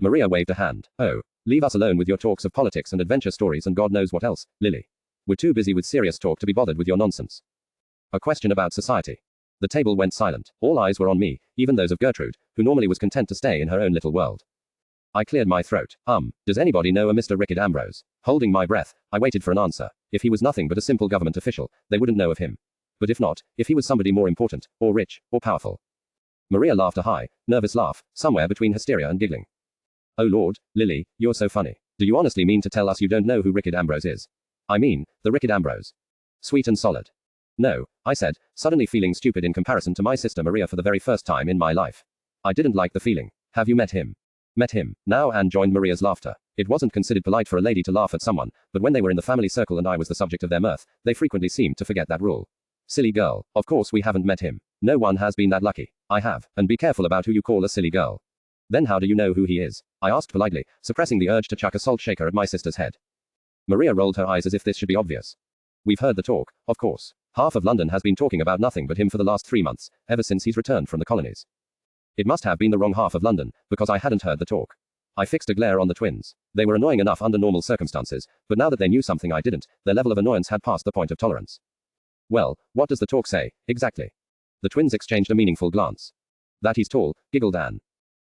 Maria waved a hand. Oh, leave us alone with your talks of politics and adventure stories and God knows what else, Lily. We're too busy with serious talk to be bothered with your nonsense. A question about society. The table went silent. All eyes were on me, even those of Gertrude, who normally was content to stay in her own little world. I cleared my throat. Does anybody know a Mr. Rickard Ambrose? Holding my breath, I waited for an answer. If he was nothing but a simple government official, they wouldn't know of him. But if not, if he was somebody more important, or rich, or powerful. Maria laughed a high, nervous laugh, somewhere between hysteria and giggling. Oh Lord, Lily, you're so funny. Do you honestly mean to tell us you don't know who Rickard Ambrose is? I mean, the Rickard Ambrose. Sweet and solid. No, I said, suddenly feeling stupid in comparison to my sister Maria for the very first time in my life. I didn't like the feeling. Have you met him? Met him. Now Anne joined Maria's laughter. It wasn't considered polite for a lady to laugh at someone, but when they were in the family circle and I was the subject of their mirth, they frequently seemed to forget that rule. Silly girl. Of course we haven't met him. No one has been that lucky. I have. And be careful about who you call a silly girl. Then how do you know who he is? I asked politely, suppressing the urge to chuck a salt shaker at my sister's head. Maria rolled her eyes as if this should be obvious. We've heard the talk, of course. Half of London has been talking about nothing but him for the last 3 months, ever since he's returned from the colonies. It must have been the wrong half of London, because I hadn't heard the talk. I fixed a glare on the twins. They were annoying enough under normal circumstances, but now that they knew something I didn't, their level of annoyance had passed the point of tolerance. Well, what does the talk say, exactly? The twins exchanged a meaningful glance. That he's tall, giggled Anne.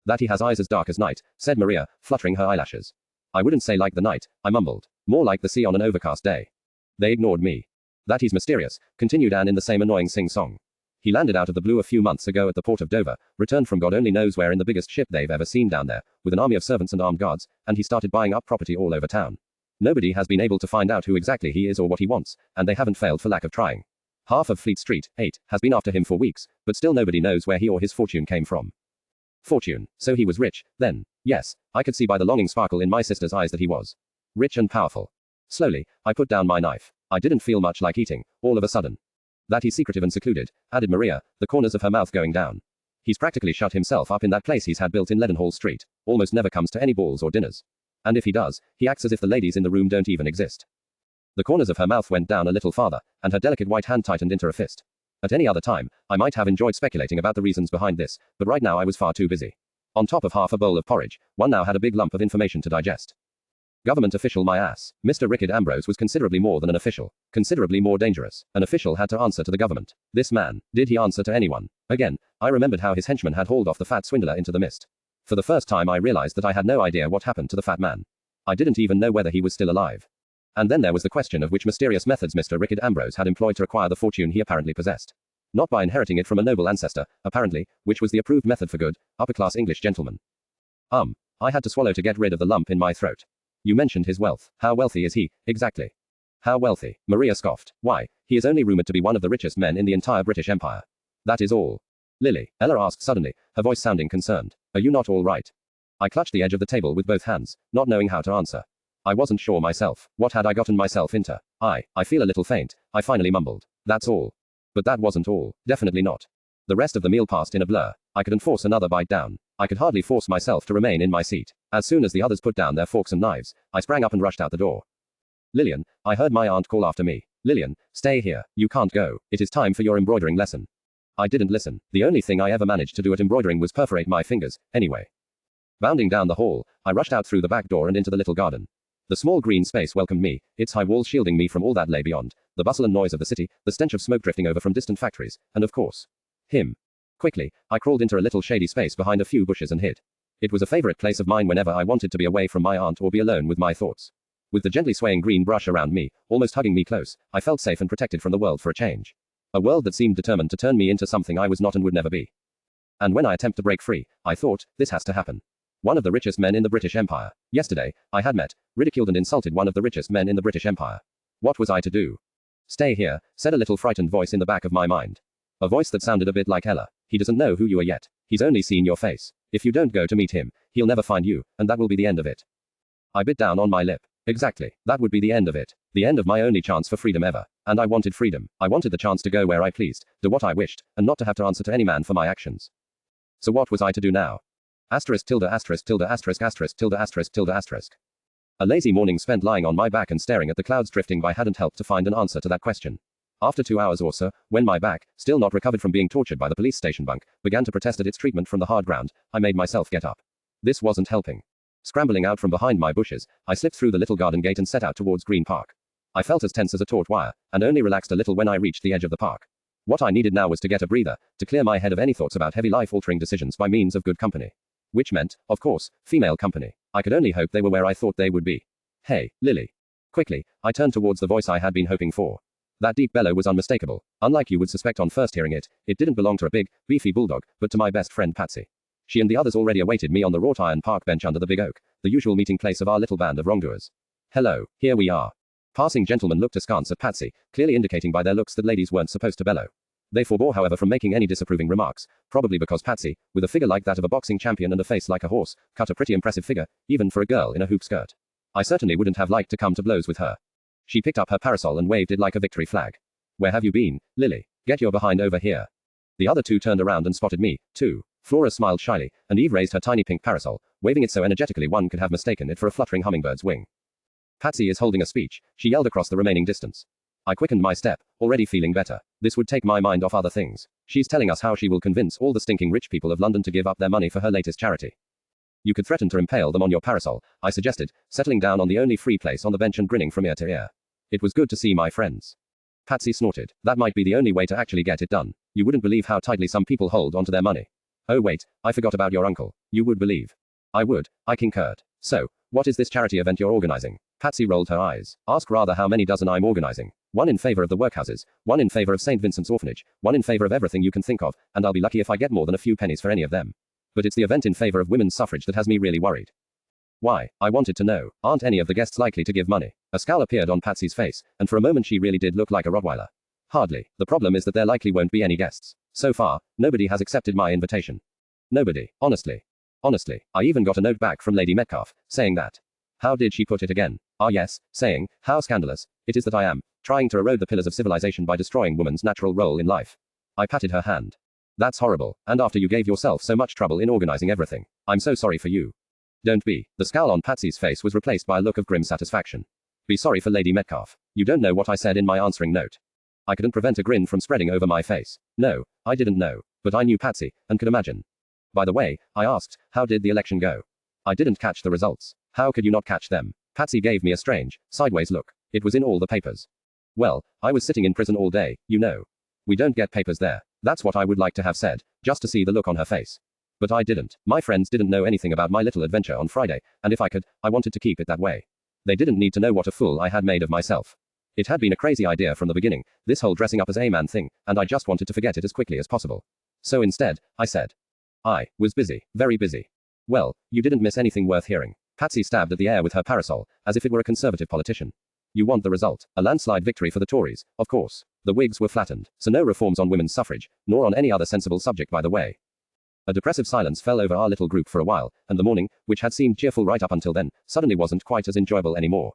That he has eyes as dark as night, said Maria, fluttering her eyelashes. I wouldn't say like the night, I mumbled. More like the sea on an overcast day. They ignored me. That he's mysterious, continued Anne in the same annoying sing-song. He landed out of the blue a few months ago at the port of Dover, returned from God only knows where in the biggest ship they've ever seen down there, with an army of servants and armed guards, and he started buying up property all over town. Nobody has been able to find out who exactly he is or what he wants, and they haven't failed for lack of trying. Half of Fleet Street, 8, has been after him for weeks, but still nobody knows where he or his fortune came from. Fortune. So he was rich, then. Yes, I could see by the longing sparkle in my sister's eyes that he was. Rich and powerful. Slowly, I put down my knife. I didn't feel much like eating, all of a sudden. That he's secretive and secluded, added Maria, the corners of her mouth going down. He's practically shut himself up in that place he's had built in Leadenhall Street, almost never comes to any balls or dinners. And if he does, he acts as if the ladies in the room don't even exist. The corners of her mouth went down a little farther, and her delicate white hand tightened into a fist. At any other time, I might have enjoyed speculating about the reasons behind this, but right now I was far too busy. On top of half a bowl of porridge, one now had a big lump of information to digest. Government official my ass. Mr. Rickard Ambrose was considerably more than an official. Considerably more dangerous. An official had to answer to the government. This man, did he answer to anyone? Again, I remembered how his henchman had hauled off the fat swindler into the mist. For the first time I realized that I had no idea what happened to the fat man. I didn't even know whether he was still alive. And then there was the question of which mysterious methods Mr. Rickard Ambrose had employed to acquire the fortune he apparently possessed. Not by inheriting it from a noble ancestor, apparently, which was the approved method for good, upper-class English gentlemen. I had to swallow to get rid of the lump in my throat. You mentioned his wealth. How wealthy is he, exactly? How wealthy? Maria scoffed. Why, he is only rumored to be one of the richest men in the entire British Empire. That is all. Lily, Ella asked suddenly, her voice sounding concerned. Are you not all right? I clutched the edge of the table with both hands, not knowing how to answer. I wasn't sure myself. What had I gotten myself into? I feel a little faint, I finally mumbled. That's all. But that wasn't all. Definitely not. The rest of the meal passed in a blur. I couldn't force another bite down. I could hardly force myself to remain in my seat. As soon as the others put down their forks and knives, I sprang up and rushed out the door. Lillian, I heard my aunt call after me. Lillian, stay here. You can't go. It is time for your embroidering lesson. I didn't listen. The only thing I ever managed to do at embroidering was perforate my fingers, anyway. Bounding down the hall, I rushed out through the back door and into the little garden. The small green space welcomed me, its high walls shielding me from all that lay beyond, the bustle and noise of the city, the stench of smoke drifting over from distant factories, and of course, him. Quickly, I crawled into a little shady space behind a few bushes and hid. It was a favorite place of mine whenever I wanted to be away from my aunt or be alone with my thoughts. With the gently swaying green brush around me, almost hugging me close, I felt safe and protected from the world for a change. A world that seemed determined to turn me into something I was not and would never be. And when I attempt to break free, I thought, this has to happen. One of the richest men in the British Empire. Yesterday, I had met, ridiculed and insulted one of the richest men in the British Empire. What was I to do? Stay here, said a little frightened voice in the back of my mind. A voice that sounded a bit like Ella. He doesn't know who you are yet. He's only seen your face. If you don't go to meet him, he'll never find you, and that will be the end of it. I bit down on my lip. Exactly. That would be the end of it. The end of my only chance for freedom ever. And I wanted freedom. I wanted the chance to go where I pleased, do what I wished, and not to have to answer to any man for my actions. So what was I to do now? Asterisk tilde asterisk tilde asterisk asterisk tilde asterisk tilde asterisk. A lazy morning spent lying on my back and staring at the clouds drifting by hadn't helped to find an answer to that question. After 2 hours or so, when my back, still not recovered from being tortured by the police station bunk, began to protest at its treatment from the hard ground, I made myself get up. This wasn't helping. Scrambling out from behind my bushes, I slipped through the little garden gate and set out towards Green Park. I felt as tense as a taut wire, and only relaxed a little when I reached the edge of the park. What I needed now was to get a breather, to clear my head of any thoughts about heavy life-altering decisions by means of good company. Which meant, of course, female company. I could only hope they were where I thought they would be. Hey, Lily. Quickly, I turned towards the voice I had been hoping for. That deep bellow was unmistakable. Unlike you would suspect on first hearing it, it didn't belong to a big, beefy bulldog, but to my best friend Patsy. She and the others already awaited me on the wrought iron park bench under the big oak, the usual meeting place of our little band of wrongdoers. Hello, here we are. Passing gentlemen looked askance at Patsy, clearly indicating by their looks that ladies weren't supposed to bellow. They forbore, however, from making any disapproving remarks, probably because Patsy, with a figure like that of a boxing champion and a face like a horse, cut a pretty impressive figure, even for a girl in a hoop skirt. I certainly wouldn't have liked to come to blows with her. She picked up her parasol and waved it like a victory flag. Where have you been, Lily? Get your behind over here. The other two turned around and spotted me, too. Flora smiled shyly, and Eve raised her tiny pink parasol, waving it so energetically one could have mistaken it for a fluttering hummingbird's wing. Patsy is holding a speech, she yelled across the remaining distance. I quickened my step, already feeling better. This would take my mind off other things. She's telling us how she will convince all the stinking rich people of London to give up their money for her latest charity. You could threaten to impale them on your parasol, I suggested, settling down on the only free place on the bench and grinning from ear to ear. It was good to see my friends. Patsy snorted. That might be the only way to actually get it done. You wouldn't believe how tightly some people hold onto their money. Oh wait, I forgot about your uncle. You would believe. I would, I concurred. So, what is this charity event you're organizing? Patsy rolled her eyes. Ask rather how many dozen I'm organizing. One in favor of the workhouses, one in favor of St. Vincent's Orphanage, one in favor of everything you can think of, and I'll be lucky if I get more than a few pennies for any of them. But it's the event in favor of women's suffrage that has me really worried. Why? I wanted to know. Aren't any of the guests likely to give money? A scowl appeared on Patsy's face, and for a moment she really did look like a Rottweiler. Hardly. The problem is that there likely won't be any guests. So far, nobody has accepted my invitation. Nobody. Honestly. I even got a note back from Lady Metcalfe, saying that. How did she put it again? Ah yes, saying, how scandalous it is that I am trying to erode the pillars of civilization by destroying woman's natural role in life. I patted her hand. That's horrible, and after you gave yourself so much trouble in organizing everything. I'm so sorry for you. Don't be. The scowl on Patsy's face was replaced by a look of grim satisfaction. Be sorry for Lady Metcalfe. You don't know what I said in my answering note. I couldn't prevent a grin from spreading over my face. No, I didn't know, but I knew Patsy, and could imagine. By the way, I asked, how did the election go? I didn't catch the results. How could you not catch them? Patsy gave me a strange, sideways look. It was in all the papers. Well, I was sitting in prison all day, you know. We don't get papers there. That's what I would like to have said, just to see the look on her face. But I didn't. My friends didn't know anything about my little adventure on Friday, and if I could, I wanted to keep it that way. They didn't need to know what a fool I had made of myself. It had been a crazy idea from the beginning, this whole dressing up as a man thing, and I just wanted to forget it as quickly as possible. So instead, I said. I was busy, very busy. Well, you didn't miss anything worth hearing. Patsy stabbed at the air with her parasol, as if it were a conservative politician. You want the result. A landslide victory for the Tories, of course. The Whigs were flattened, so no reforms on women's suffrage, nor on any other sensible subject by the way. A depressive silence fell over our little group for a while, and the morning, which had seemed cheerful right up until then, suddenly wasn't quite as enjoyable anymore.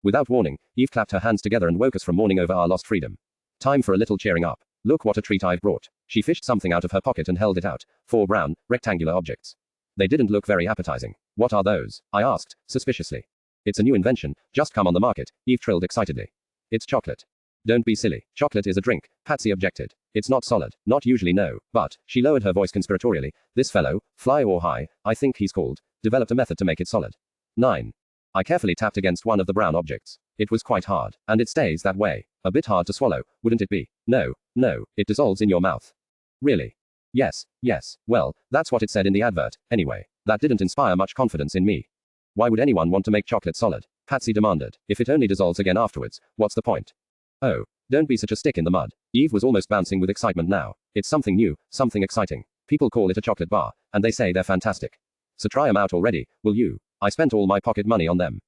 Without warning, Eve clapped her hands together and woke us from mourning over our lost freedom. Time for a little cheering up. Look what a treat I've brought. She fished something out of her pocket and held it out. 4 brown, rectangular objects. They didn't look very appetizing. What are those? I asked, suspiciously. It's a new invention, just come on the market, Eve trilled excitedly. It's chocolate. Don't be silly. Chocolate is a drink, Patsy objected. It's not solid. Not usually, no. But, she lowered her voice conspiratorially, this fellow, Fly or High, I think he's called, developed a method to make it solid. 9. I carefully tapped against one of the brown objects. It was quite hard, and it stays that way. A bit hard to swallow, wouldn't it be? No, it dissolves in your mouth. Really? Yes. Well, that's what it said in the advert, anyway. That didn't inspire much confidence in me. Why would anyone want to make chocolate solid? Patsy demanded. If it only dissolves again afterwards, what's the point? Oh, don't be such a stick in the mud. Eve was almost bouncing with excitement now. It's something new, something exciting. People call it a chocolate bar, and they say they're fantastic. So try 'em out already, will you? I spent all my pocket money on them.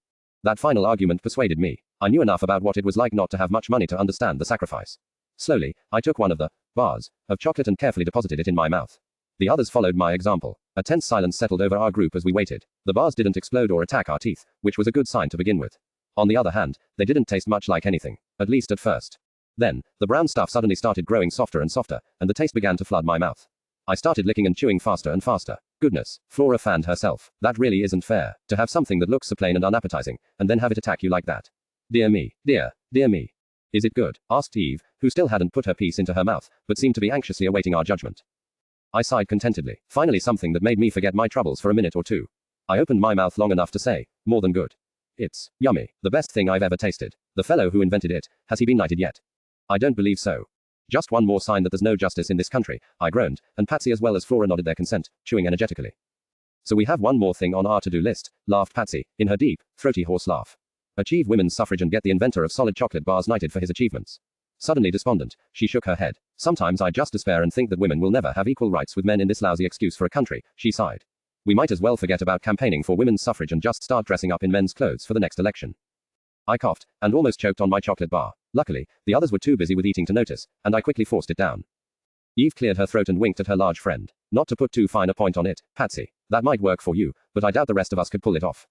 That final argument persuaded me. I knew enough about what it was like not to have much money to understand the sacrifice. Slowly, I took one of the bars of chocolate and carefully deposited it in my mouth. The others followed my example. A tense silence settled over our group as we waited. The bars didn't explode or attack our teeth, which was a good sign to begin with. On the other hand, they didn't taste much like anything, at least at first. Then, the brown stuff suddenly started growing softer and softer, and the taste began to flood my mouth. I started licking and chewing faster and faster. Goodness, Flora fanned herself. That really isn't fair, to have something that looks so plain and unappetizing, and then have it attack you like that. Dear me, dear me. Is it good? Asked Eve, who still hadn't put her piece into her mouth, but seemed to be anxiously awaiting our judgment. I sighed contentedly. Finally something that made me forget my troubles for a minute or two. I opened my mouth long enough to say, more than good. It's yummy, the best thing I've ever tasted. The fellow who invented it, has he been knighted yet? I don't believe so. Just one more sign that there's no justice in this country, I groaned, and Patsy as well as Flora nodded their consent, chewing energetically. So we have one more thing on our to-do list, laughed Patsy, in her deep, throaty horse laugh. Achieve women's suffrage and get the inventor of solid chocolate bars knighted for his achievements. Suddenly despondent, she shook her head. Sometimes I just despair and think that women will never have equal rights with men in this lousy excuse for a country, she sighed. We might as well forget about campaigning for women's suffrage and just start dressing up in men's clothes for the next election. I coughed, and almost choked on my chocolate bar. Luckily, the others were too busy with eating to notice, and I quickly forced it down. Eve cleared her throat and winked at her large friend. Not to put too fine a point on it, Patsy. That might work for you, but I doubt the rest of us could pull it off.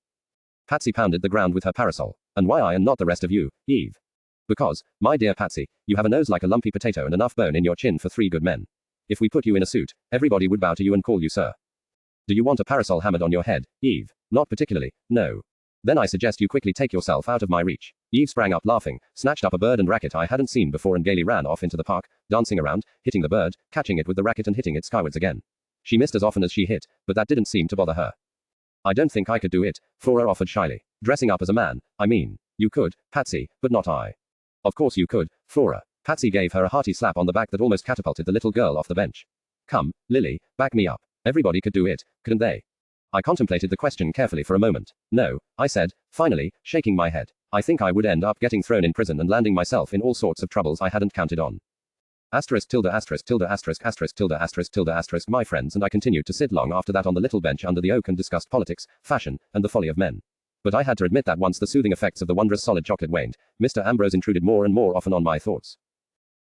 Patsy pounded the ground with her parasol. And why I and not the rest of you, Eve? Because, my dear Patsy, you have a nose like a lumpy potato and enough bone in your chin for 3 good men. If we put you in a suit, everybody would bow to you and call you sir. Do you want a parasol hammered on your head, Eve? Not particularly, no. Then I suggest you quickly take yourself out of my reach. Eve sprang up laughing, snatched up a bird and racket I hadn't seen before and gaily ran off into the park, dancing around, hitting the bird, catching it with the racket and hitting it skywards again. She missed as often as she hit, but that didn't seem to bother her. I don't think I could do it, Flora offered shyly. Dressing up as a man, I mean. You could, Patsy, but not I. Of course you could, Flora. Patsy gave her a hearty slap on the back that almost catapulted the little girl off the bench. Come, Lily, back me up. Everybody could do it, couldn't they? I contemplated the question carefully for a moment. No, I said, finally, shaking my head. I think I would end up getting thrown in prison and landing myself in all sorts of troubles I hadn't counted on. Asterisk tilde asterisk tilde asterisk asterisk tilde asterisk tilde asterisk my friends and I continued to sit long after that on the little bench under the oak and discussed politics, fashion, and the folly of men. But I had to admit that once the soothing effects of the wondrous solid chocolate waned, Mr. Ambrose intruded more and more often on my thoughts.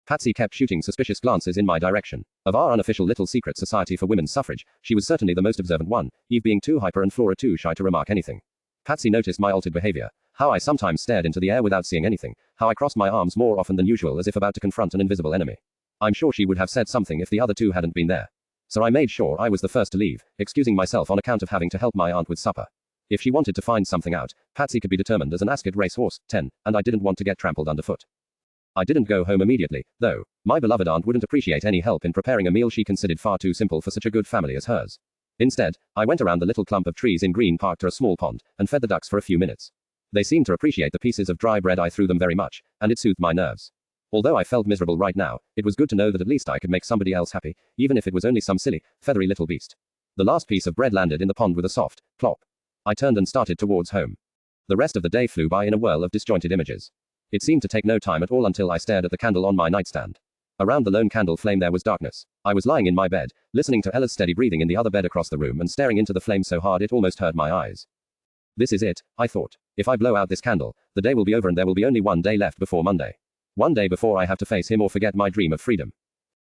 Patsy kept shooting suspicious glances in my direction. Of our unofficial little secret society for women's suffrage, she was certainly the most observant one, Eve being too hyper and Flora too shy to remark anything. Patsy noticed my altered behavior, how I sometimes stared into the air without seeing anything, how I crossed my arms more often than usual as if about to confront an invisible enemy. I'm sure she would have said something if the other two hadn't been there. So I made sure I was the first to leave, excusing myself on account of having to help my aunt with supper. If she wanted to find something out, Patsy could be determined as an Ascot racehorse, 10, and I didn't want to get trampled underfoot. I didn't go home immediately, though. My beloved aunt wouldn't appreciate any help in preparing a meal she considered far too simple for such a good family as hers. Instead, I went around the little clump of trees in Green Park to a small pond, and fed the ducks for a few minutes. They seemed to appreciate the pieces of dry bread I threw them very much, and it soothed my nerves. Although I felt miserable right now, it was good to know that at least I could make somebody else happy, even if it was only some silly, feathery little beast. The last piece of bread landed in the pond with a soft plop. I turned and started towards home. The rest of the day flew by in a whirl of disjointed images. It seemed to take no time at all until I stared at the candle on my nightstand. Around the lone candle flame there was darkness. I was lying in my bed, listening to Ella's steady breathing in the other bed across the room and staring into the flame so hard it almost hurt my eyes. This is it, I thought. If I blow out this candle, the day will be over and there will be only one day left before Monday. One day before I have to face him or forget my dream of freedom.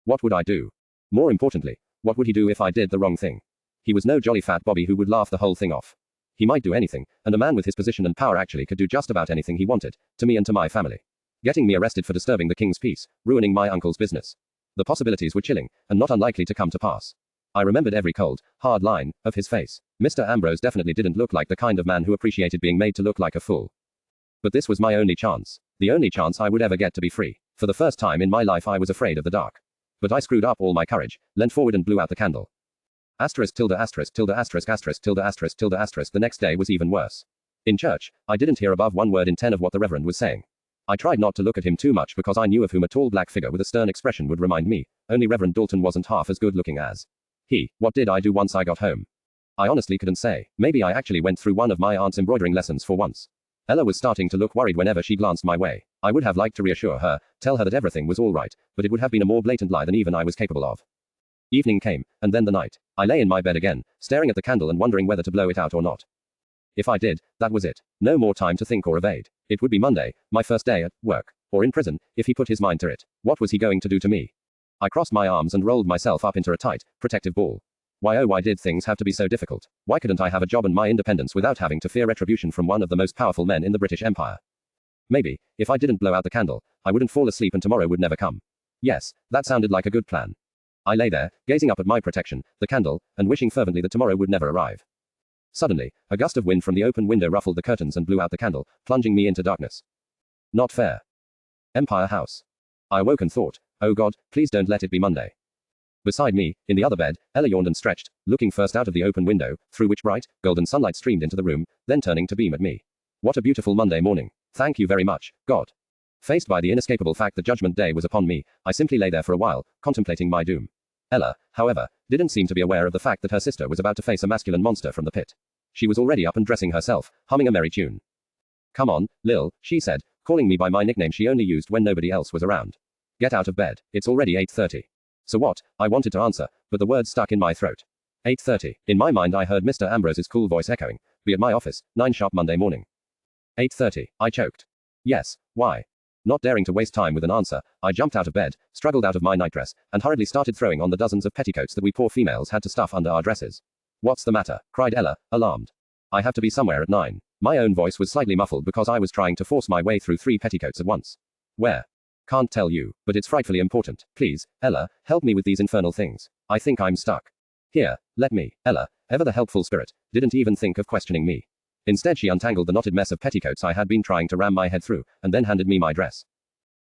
What would I do? More importantly, what would he do if I did the wrong thing? He was no jolly fat Bobby who would laugh the whole thing off. He might do anything, and a man with his position and power actually could do just about anything he wanted, to me and to my family. Getting me arrested for disturbing the king's peace, ruining my uncle's business. The possibilities were chilling, and not unlikely to come to pass. I remembered every cold, hard line of his face. Mr. Ambrose definitely didn't look like the kind of man who appreciated being made to look like a fool. But this was my only chance. The only chance I would ever get to be free. For the first time in my life I was afraid of the dark. But I screwed up all my courage, leant forward and blew out the candle. Asterisk tilde asterisk tilde asterisk asterisk tilde asterisk tilde asterisk. The next day was even worse. In church, I didn't hear above 1 word in 10 of what the Reverend was saying. I tried not to look at him too much because I knew of whom a tall black figure with a stern expression would remind me. Only Reverend Dalton wasn't half as good looking as he. What did I do once I got home? I honestly couldn't say. Maybe I actually went through one of my aunt's embroidering lessons for once. Ella was starting to look worried whenever she glanced my way. I would have liked to reassure her, tell her that everything was all right, but it would have been a more blatant lie than even I was capable of. Evening came, and then the night. I lay in my bed again, staring at the candle and wondering whether to blow it out or not. If I did, that was it. No more time to think or evade. It would be Monday, my first day at work, or in prison, if he put his mind to it. What was he going to do to me? I crossed my arms and rolled myself up into a tight, protective ball. Why oh why did things have to be so difficult? Why couldn't I have a job and my independence without having to fear retribution from one of the most powerful men in the British Empire? Maybe, if I didn't blow out the candle, I wouldn't fall asleep and tomorrow would never come. Yes, that sounded like a good plan. I lay there, gazing up at my protection, the candle, and wishing fervently that tomorrow would never arrive. Suddenly, a gust of wind from the open window ruffled the curtains and blew out the candle, plunging me into darkness. Not fair. Empire House. I awoke and thought, oh God, please don't let it be Monday. Beside me, in the other bed, Ella yawned and stretched, looking first out of the open window, through which bright, golden sunlight streamed into the room, then turning to beam at me. What a beautiful Monday morning. Thank you very much, God. Faced by the inescapable fact that Judgment Day was upon me, I simply lay there for a while, contemplating my doom. Ella, however, didn't seem to be aware of the fact that her sister was about to face a masculine monster from the pit. She was already up and dressing herself, humming a merry tune. Come on, Lil, she said, calling me by my nickname she only used when nobody else was around. Get out of bed, it's already 8:30. So what? I wanted to answer, but the words stuck in my throat. 8:30. In my mind I heard Mr. Ambrose's cool voice echoing, be at my office, 9 sharp Monday morning. 8:30. I choked. Yes, why? Not daring to waste time with an answer, I jumped out of bed, struggled out of my nightdress, and hurriedly started throwing on the dozens of petticoats that we poor females had to stuff under our dresses. What's the matter? Cried Ella, alarmed. I have to be somewhere at 9. My own voice was slightly muffled because I was trying to force my way through 3 petticoats at once. Where? Can't tell you, but it's frightfully important. Please, Ella, help me with these infernal things. I think I'm stuck. Here, let me. Ella, ever the helpful spirit, didn't even think of questioning me. Instead she untangled the knotted mess of petticoats I had been trying to ram my head through, and then handed me my dress.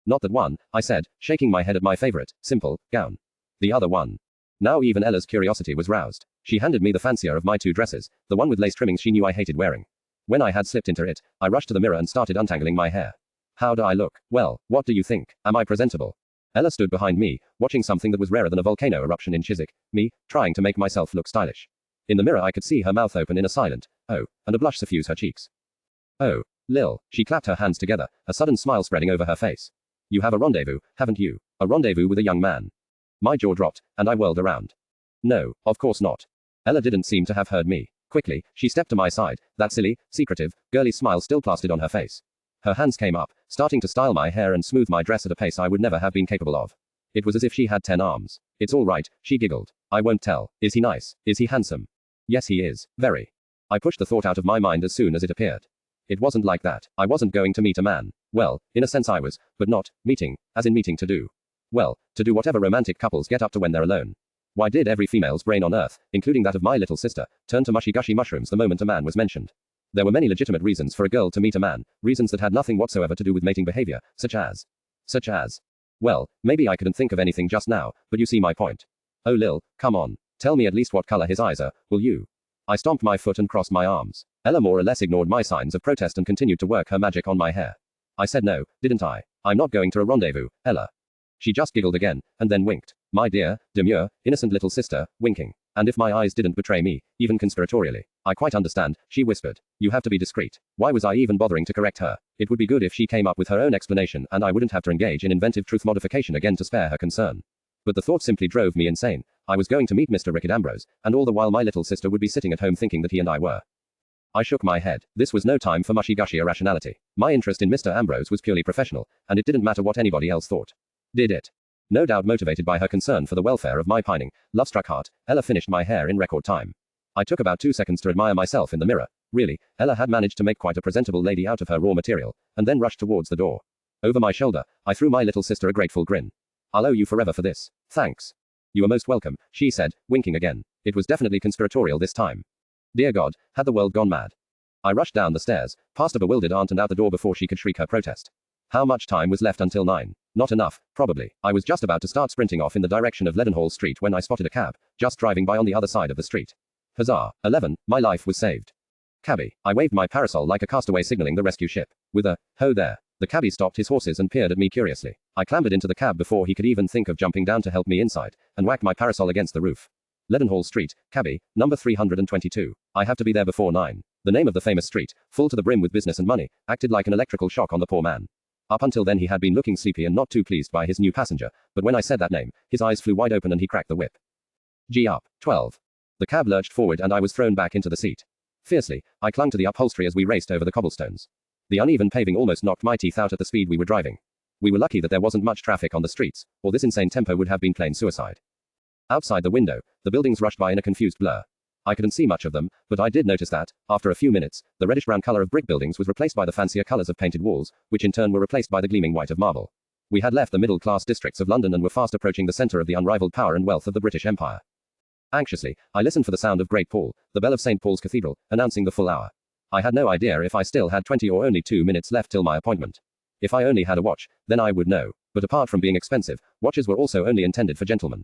Not that one, I said, shaking my head at my favorite, simple, gown. The other one. Now even Ella's curiosity was roused. She handed me the fancier of my 2 dresses, the one with lace trimmings she knew I hated wearing. When I had slipped into it, I rushed to the mirror and started untangling my hair. How do I look? Well, what do you think? Am I presentable? Ella stood behind me, watching something that was rarer than a volcano eruption in Chiswick, me, trying to make myself look stylish. In the mirror I could see her mouth open in a silent, oh, and a blush suffuse her cheeks. Oh, Lil, she clapped her hands together, a sudden smile spreading over her face. You have a rendezvous, haven't you? A rendezvous with a young man. My jaw dropped, and I whirled around. No, of course not. Ella didn't seem to have heard me. Quickly, she stepped to my side, that silly, secretive, girly smile still plastered on her face. Her hands came up, starting to style my hair and smooth my dress at a pace I would never have been capable of. It was as if she had 10 arms. It's all right, she giggled. I won't tell. Is he nice? Is he handsome? Yes, he is. Very. I pushed the thought out of my mind as soon as it appeared. It wasn't like that. I wasn't going to meet a man. Well, in a sense I was, but not, meeting, as in meeting to do. Well, to do whatever romantic couples get up to when they're alone. Why did every female's brain on earth, including that of my little sister, turn to mushy-gushy mushrooms the moment a man was mentioned? There were many legitimate reasons for a girl to meet a man, reasons that had nothing whatsoever to do with mating behavior, such as. Well, maybe I couldn't think of anything just now, but you see my point. Oh Lil, come on. Tell me at least what color his eyes are, will you? I stomped my foot and crossed my arms. Ella more or less ignored my signs of protest and continued to work her magic on my hair. I said no, didn't I? I'm not going to a rendezvous, Ella. She just giggled again, and then winked. My dear, demure, innocent little sister, winking. And if my eyes didn't betray me, even conspiratorially, I quite understand, she whispered. You have to be discreet. Why was I even bothering to correct her? It would be good if she came up with her own explanation and I wouldn't have to engage in inventive truth modification again to spare her concern. But the thought simply drove me insane. I was going to meet Mr. Rickard Ambrose, and all the while my little sister would be sitting at home thinking that he and I were. I shook my head. This was no time for mushy-gushy irrationality. My interest in Mr. Ambrose was purely professional, and it didn't matter what anybody else thought. Did it? No doubt motivated by her concern for the welfare of my pining, love-struck heart, Ella finished my hair in record time. I took about 2 seconds to admire myself in the mirror. Really, Ella had managed to make quite a presentable lady out of her raw material, and then rushed towards the door. Over my shoulder, I threw my little sister a grateful grin. I'll owe you forever for this. Thanks. You are most welcome, she said, winking again. It was definitely conspiratorial this time. Dear God, had the world gone mad? I rushed down the stairs, past a bewildered aunt and out the door before she could shriek her protest. How much time was left until 9? Not enough, probably. I was just about to start sprinting off in the direction of Leadenhall Street when I spotted a cab, just driving by on the other side of the street. Huzzah, 11, my life was saved. Cabby, I waved my parasol like a castaway signaling the rescue ship. With a, ho there. The cabbie stopped his horses and peered at me curiously. I clambered into the cab before he could even think of jumping down to help me inside, and whacked my parasol against the roof. Leadenhall Street, cabby, number 322. I have to be there before 9. The name of the famous street, full to the brim with business and money, acted like an electrical shock on the poor man. Up until then he had been looking sleepy and not too pleased by his new passenger, but when I said that name, his eyes flew wide open and he cracked the whip. G up, 12. The cab lurched forward and I was thrown back into the seat. Fiercely, I clung to the upholstery as we raced over the cobblestones. The uneven paving almost knocked my teeth out at the speed we were driving. We were lucky that there wasn't much traffic on the streets, or this insane tempo would have been plain suicide. Outside the window, the buildings rushed by in a confused blur. I couldn't see much of them, but I did notice that, after a few minutes, the reddish-brown color of brick buildings was replaced by the fancier colors of painted walls, which in turn were replaced by the gleaming white of marble. We had left the middle-class districts of London and were fast approaching the center of the unrivaled power and wealth of the British Empire. Anxiously, I listened for the sound of Great Paul, the bell of St. Paul's Cathedral, announcing the full hour. I had no idea if I still had 20 or only 2 minutes left till my appointment. If I only had a watch, then I would know. But apart from being expensive, watches were also only intended for gentlemen.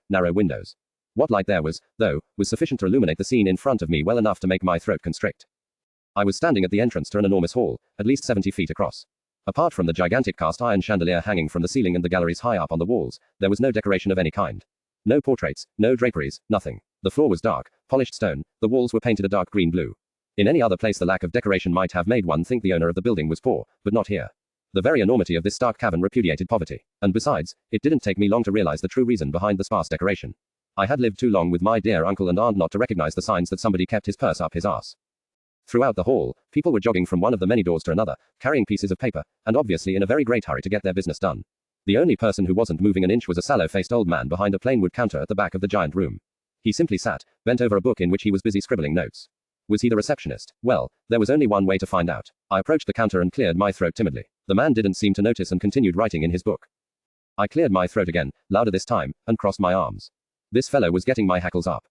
narrow windows. What light there was, though, was sufficient to illuminate the scene in front of me well enough to make my throat constrict. I was standing at the entrance to an enormous hall, at least 70 feet across. Apart from the gigantic cast iron chandelier hanging from the ceiling and the galleries high up on the walls, there was no decoration of any kind. No portraits, no draperies, nothing. The floor was dark, polished stone, the walls were painted a dark green blue. In any other place the lack of decoration might have made one think the owner of the building was poor, but not here. The very enormity of this stark cavern repudiated poverty, and besides, it didn't take me long to realize the true reason behind the sparse decoration. I had lived too long with my dear uncle and aunt not to recognize the signs that somebody kept his purse up his arse. Throughout the hall, people were jogging from one of the many doors to another, carrying pieces of paper, and obviously in a very great hurry to get their business done. The only person who wasn't moving an inch was a sallow-faced old man behind a plain wood counter at the back of the giant room. He simply sat, bent over a book in which he was busy scribbling notes. Was he the receptionist? Well, there was only one way to find out. I approached the counter and cleared my throat timidly. The man didn't seem to notice and continued writing in his book. I cleared my throat again, louder this time, and crossed my arms. This fellow was getting my hackles up.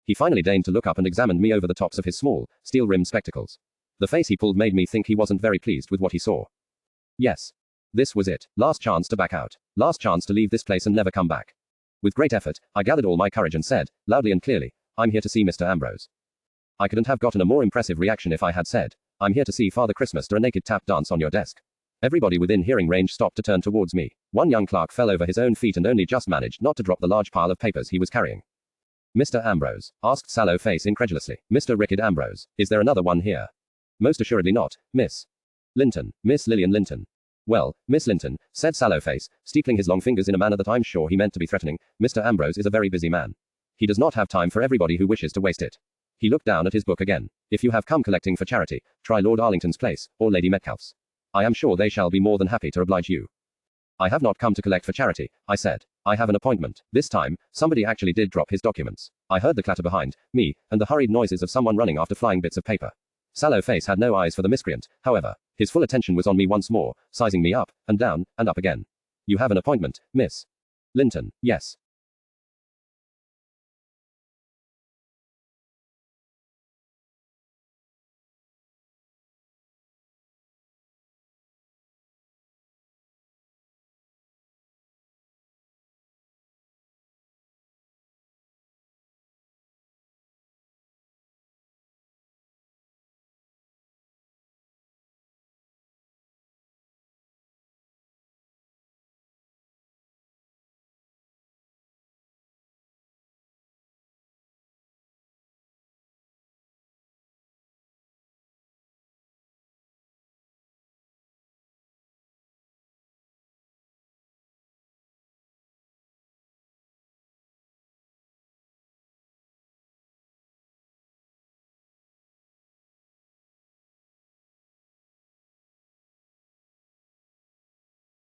He finally deigned to look up and examined me over the tops of his small, steel-rimmed spectacles. The face he pulled made me think he wasn't very pleased with what he saw. Yes. This was it. Last chance to back out. Last chance to leave this place and never come back. With great effort, I gathered all my courage and said, loudly and clearly, I'm here to see Mr. Ambrose. I couldn't have gotten a more impressive reaction if I had said, I'm here to see Father Christmas do a naked tap dance on your desk. Everybody within hearing range stopped to turn towards me. One young clerk fell over his own feet and only just managed not to drop the large pile of papers he was carrying. Mr. Ambrose, asked Sallow Face incredulously. Mr. Rickard Ambrose, is there another one here? Most assuredly not, Miss Linton, Miss Lillian Linton. Well, Miss Linton, said Sallow Face, steepling his long fingers in a manner that I'm sure he meant to be threatening, Mr. Ambrose is a very busy man. He does not have time for everybody who wishes to waste it. He looked down at his book again. If you have come collecting for charity, try Lord Arlington's place, or Lady Metcalfe's. I am sure they shall be more than happy to oblige you. I have not come to collect for charity, I said. I have an appointment. This time, somebody actually did drop his documents. I heard the clatter behind me, and the hurried noises of someone running after flying bits of paper. Sallow Face had no eyes for the miscreant, however. His full attention was on me once more, sizing me up, and down, and up again. You have an appointment, Miss Linton. Yes.